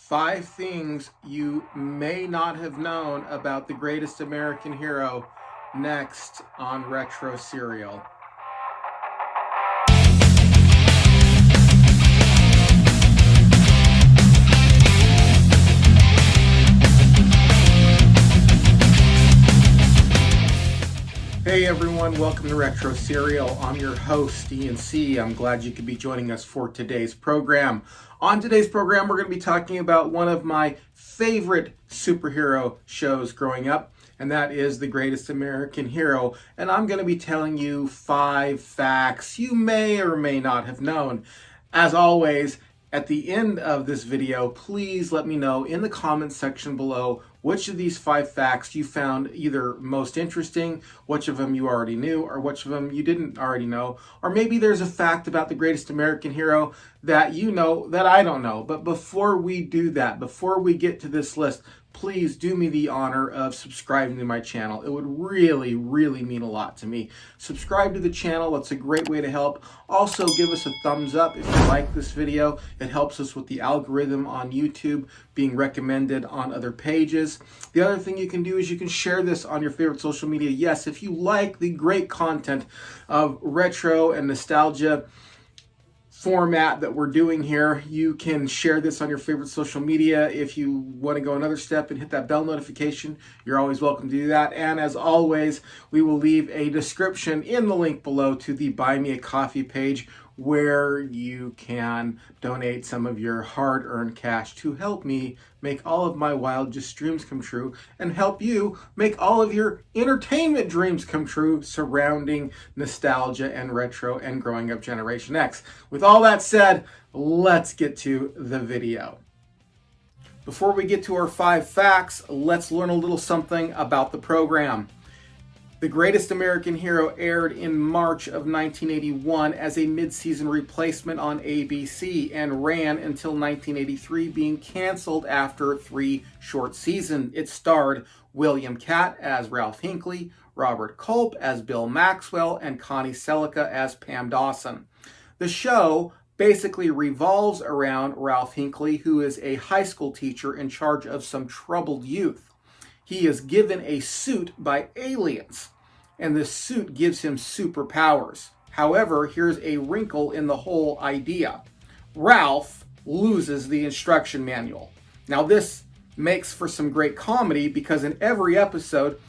5 things you may not have known about the greatest American hero, next on Retro Serial. Hey everyone, welcome to Retro Serial. I'm your host, Ian C. I'm glad you could be joining us for today's program. On today's program, we're going to be talking about one of my favorite superhero shows growing up, and that is The Greatest American Hero. And I'm going to be telling you 5 facts you may or may not have known. As always, at the end of this video, please let me know in the comments section below which of these 5 facts you found either most interesting, which of them you already knew, or which of them you didn't already know. Or maybe there's a fact about the greatest American hero that you know that I don't know. But before we do that, before we get to this list, please do me the honor of subscribing to my channel. It would really, really mean a lot to me. Subscribe to the channel. That's a great way to help. Also, give us a thumbs up if you like this video. It helps us with the algorithm on YouTube being recommended on other pages. The other thing you can do is you can share this on your favorite social media. Yes, if you like the great content of retro and nostalgia format that we're doing here, you can share this on your favorite social media. If you want to go another step and hit that bell notification, you're always welcome to do that. And as always, we will leave a description in the link below to the Buy Me a Coffee page where you can donate some of your hard-earned cash to help me make all of my wildest dreams come true and help you make all of your entertainment dreams come true surrounding nostalgia and retro and growing up Generation X. With all that said, let's get to the video. Before we get to our 5 facts, let's learn a little something about the program. The Greatest American Hero aired in March of 1981 as a mid-season replacement on ABC and ran until 1983, being canceled after 3 short seasons. It starred William Catt as Ralph Hinckley, Robert Culp as Bill Maxwell, and Connie Selica as Pam Dawson. The show basically revolves around Ralph Hinckley, who is a high school teacher in charge of some troubled youth. He is given a suit by aliens, and this suit gives him superpowers. However, here's a wrinkle in the whole idea. Ralph loses the instruction manual. Now, this makes for some great comedy because in every episode,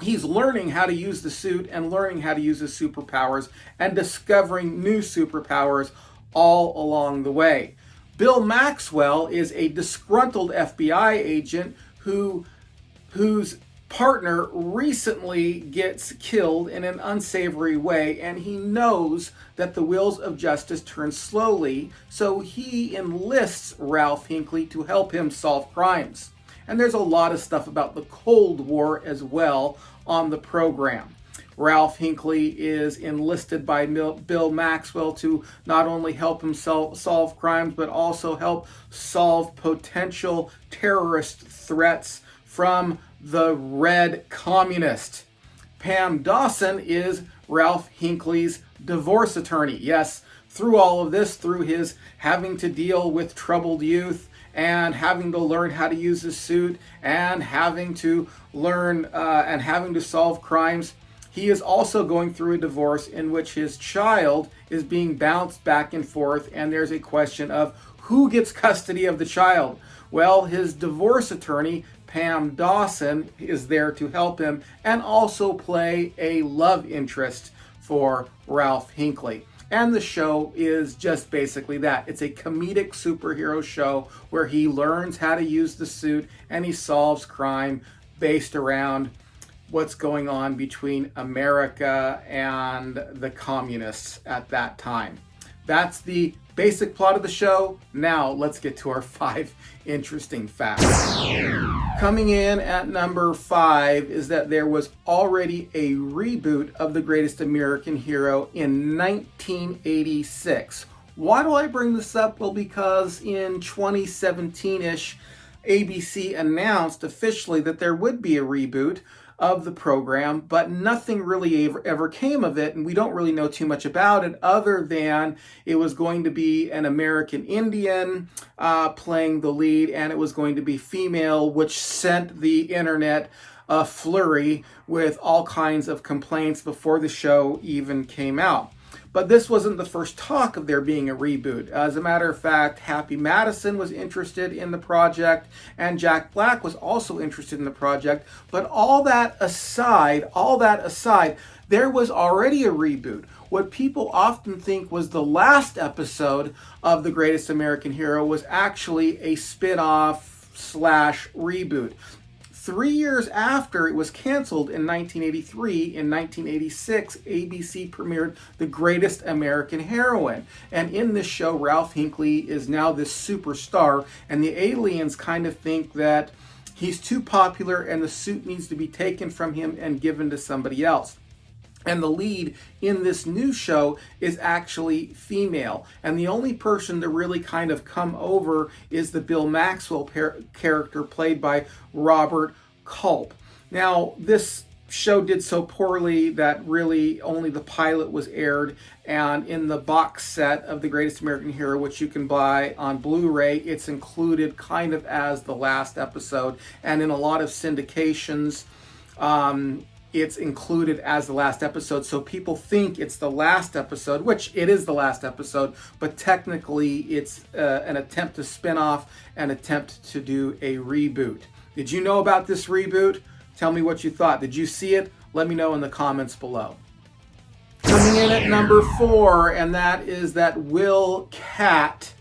he's learning how to use the suit and learning how to use his superpowers and discovering new superpowers all along the way. Bill Maxwell is a disgruntled FBI agent whose partner recently gets killed in an unsavory way, and he knows that the wheels of justice turn slowly, so he enlists Ralph Hinckley to help him solve crimes. And there's a lot of stuff about the Cold War as well on the program. Ralph Hinckley is enlisted by Bill Maxwell to not only help him solve crimes, but also help solve potential terrorist threats from the Red Communist. Pam Dawson is Ralph Hinckley's divorce attorney. Yes, through all of this, through his having to deal with troubled youth and having to learn how to use his suit and having to learn and having to solve crimes, he is also going through a divorce in which his child is being bounced back and forth, and there's a question of who gets custody of the child. Well, his divorce attorney, Pam Dawson, is there to help him and also play a love interest for Ralph Hinckley. And the show is just basically that. It's a comedic superhero show where he learns how to use the suit and he solves crime based around what's going on between America and the communists at that time. That's the basic plot of the show. Now let's get to our 5 interesting facts. Coming in at number 5 is that there was already a reboot of The Greatest American Hero in 1986. Why do I bring this up? Well, because in 2017-ish, ABC announced officially that there would be a reboot of the program, but nothing really ever came of it, and we don't really know too much about it other than it was going to be an American Indian playing the lead, and it was going to be female, which sent the internet a flurry with all kinds of complaints before the show even came out. But this wasn't the first talk of there being a reboot. As a matter of fact, Happy Madison was interested in the project, and Jack Black was also interested in the project. But all that aside, there was already a reboot. What people often think was the last episode of The Greatest American Hero was actually a spin-off / reboot. 3 years after it was canceled in 1983, in 1986, ABC premiered The Greatest American Heroine. And in this show, Ralph Hinckley is now this superstar, and the aliens kind of think that he's too popular and the suit needs to be taken from him and given to somebody else. And the lead in this new show is actually female. And the only person to really kind of come over is the Bill Maxwell character played by Robert Culp. Now, this show did so poorly that really only the pilot was aired. And in the box set of The Greatest American Hero, which you can buy on Blu-ray, it's included kind of as the last episode. And in a lot of syndications, it's included as the last episode, so people think it's the last episode, which it is the last episode, but technically it's an attempt to spin off, an attempt to do a reboot. Did you know about this reboot? Tell me what you thought. Did you see it? Let me know in the comments below. Coming in at number 4, and that is that Will Catt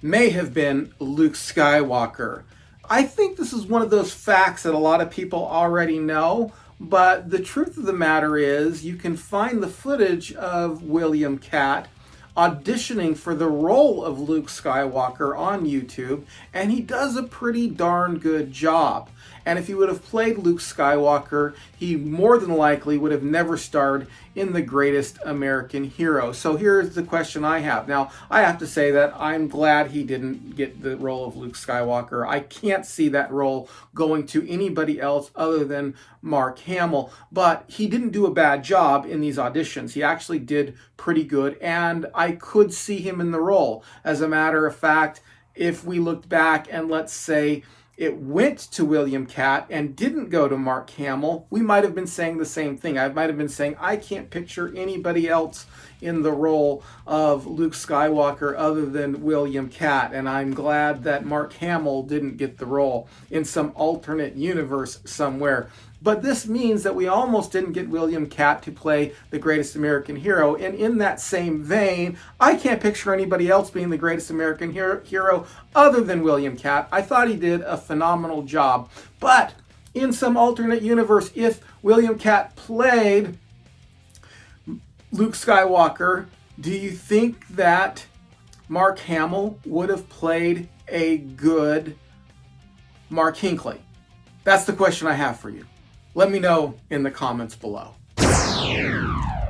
may have been Luke Skywalker. I think this is one of those facts that a lot of people already know, but the truth of the matter is you can find the footage of William Catt auditioning for the role of Luke Skywalker on YouTube, and he does a pretty darn good job. And if he would have played Luke Skywalker, he more than likely would have never starred in The Greatest American Hero. So here's the question I have. Now, I have to say that I'm glad he didn't get the role of Luke Skywalker. I can't see that role going to anybody else other than Mark Hamill. But he didn't do a bad job in these auditions. He actually did pretty good, and I could see him in the role. As a matter of fact, if we looked back and let's say it went to William Catt and didn't go to Mark Hamill, we might have been saying the same thing. I might have been saying, I can't picture anybody else in the role of Luke Skywalker other than William Catt. And I'm glad that Mark Hamill didn't get the role in some alternate universe somewhere. But this means that we almost didn't get William Catt to play The Greatest American Hero. And in that same vein, I can't picture anybody else being The Greatest American Hero other than William Catt. I thought he did a phenomenal job. But in some alternate universe, if William Catt played Luke Skywalker, do you think that Mark Hamill would have played a good Mark Hinckley? That's the question I have for you. Let me know in the comments below.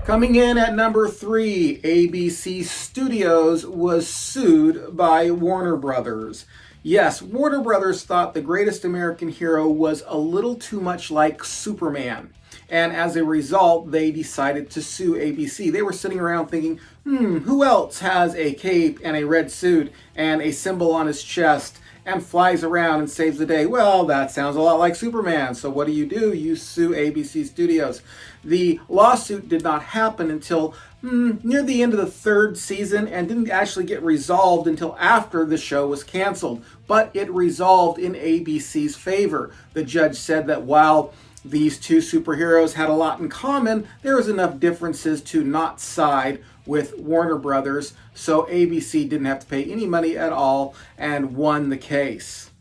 Coming in at number 3, ABC Studios was sued by Warner Brothers. Yes, Warner Brothers thought The Greatest American Hero was a little too much like Superman. And as a result, they decided to sue ABC. They were sitting around thinking, who else has a cape and a red suit and a symbol on his chest and flies around and saves the day? Well, that sounds a lot like Superman. So what do? You sue ABC Studios. The lawsuit did not happen until near the end of the 3rd season and didn't actually get resolved until after the show was canceled. But it resolved in ABC's favor. The judge said that while these two superheroes had a lot in common, there was enough differences to not side with Warner Brothers, so ABC didn't have to pay any money at all and won the case.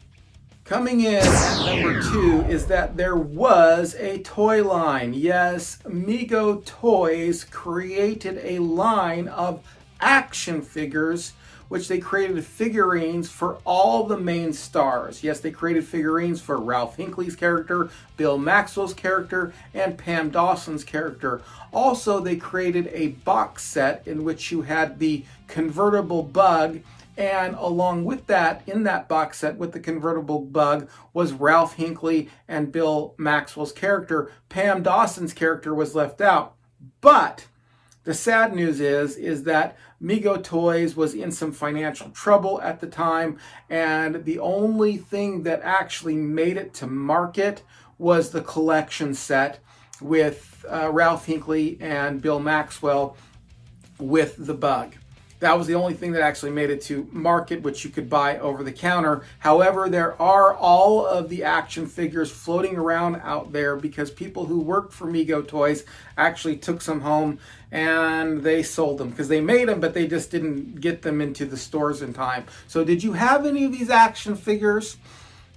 Coming in at number 2 is that there was a toy line. Yes, Mego Toys created a line of action figures, which they created figurines for all the main stars. Yes, they created figurines for Ralph Hinckley's character, Bill Maxwell's character, and Pam Dawson's character. Also, they created a box set in which you had the convertible Bug And along with that, in that box set with the convertible bug, was Ralph Hinckley and Bill Maxwell's character. Pam Dawson's character was left out. But the sad news is that Mego Toys was in some financial trouble at the time, and the only thing that actually made it to market was the collection set with Ralph Hinckley and Bill Maxwell with the bug. That was the only thing that actually made it to market, which you could buy over the counter. However, there are all of the action figures floating around out there because people who worked for Mego Toys actually took some home and they sold them because they made them, but they just didn't get them into the stores in time. So did you have any of these action figures?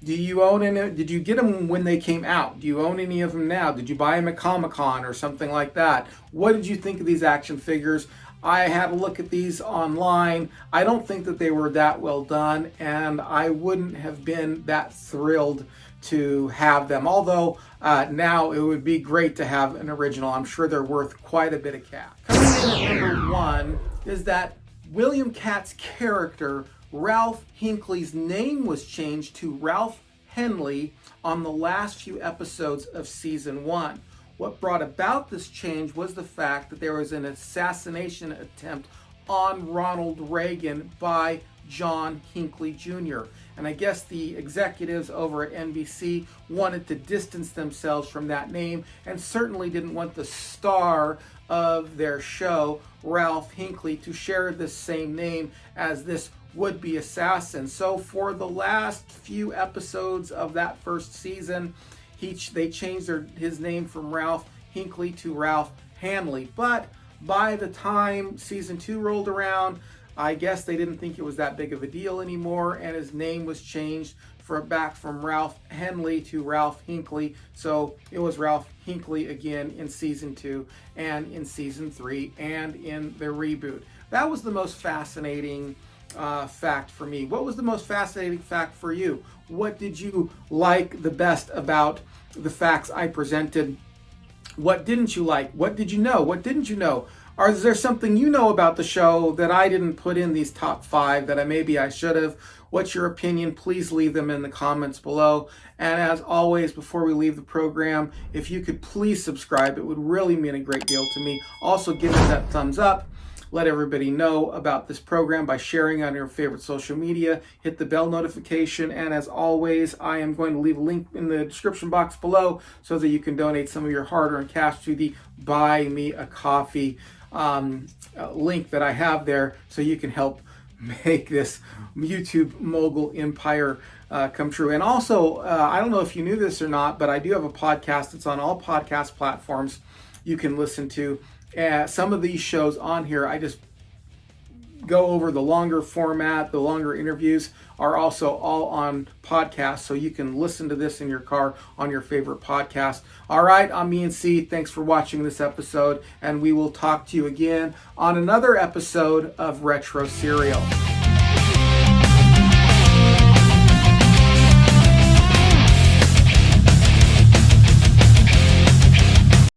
Do you own any? Did you get them when they came out? Do you own any of them now? Did you buy them at Comic-Con or something like that? What did you think of these action figures? I had a look at these online. I don't think that they were that well done, and I wouldn't have been that thrilled to have them. Although now it would be great to have an original. I'm sure they're worth quite a bit of cash. Coming in at number one is that William Katt's character, Ralph Hinckley's name was changed to Ralph Henley on the last few episodes of season 1. What brought about this change was the fact that there was an assassination attempt on Ronald Reagan by John Hinckley Jr. And I guess the executives over at NBC wanted to distance themselves from that name and certainly didn't want the star of their show, Ralph Hinckley, to share the same name as this would-be assassin. So for the last few episodes of that first season, they changed his name from Ralph Hinckley to Ralph Hanley. But by the time season 2 rolled around, I guess they didn't think it was that big of a deal anymore, and his name was changed back from Ralph Henley to Ralph Hinckley. So it was Ralph Hinckley again in season 2 and in season 3 and in the reboot. That was the most fascinating fact for me. What was the most fascinating fact for you? What did you like the best about the facts I presented? What didn't you like? What did you know? What didn't you know? Or is there something you know about the show that I didn't put in these top 5 that maybe I should have? What's your opinion? Please leave them in the comments below. And as always, before we leave the program, if you could please subscribe, it would really mean a great deal to me. Also, give it that thumbs up. Let everybody know about this program by sharing on your favorite social media. Hit the bell notification. And as always, I am going to leave a link in the description box below so that you can donate some of your hard-earned cash to the Buy Me a Coffee link that I have there so you can help make this YouTube mogul empire come true. And also, I don't know if you knew this or not, but I do have a podcast. It's on all podcast platforms you can listen to. Some of these shows on here, I just go over the longer format. The longer interviews are also all on podcasts, so you can listen to this in your car on your favorite podcast. All right, I'm E&C. Thanks for watching this episode, and we will talk to you again on another episode of Retro Serial.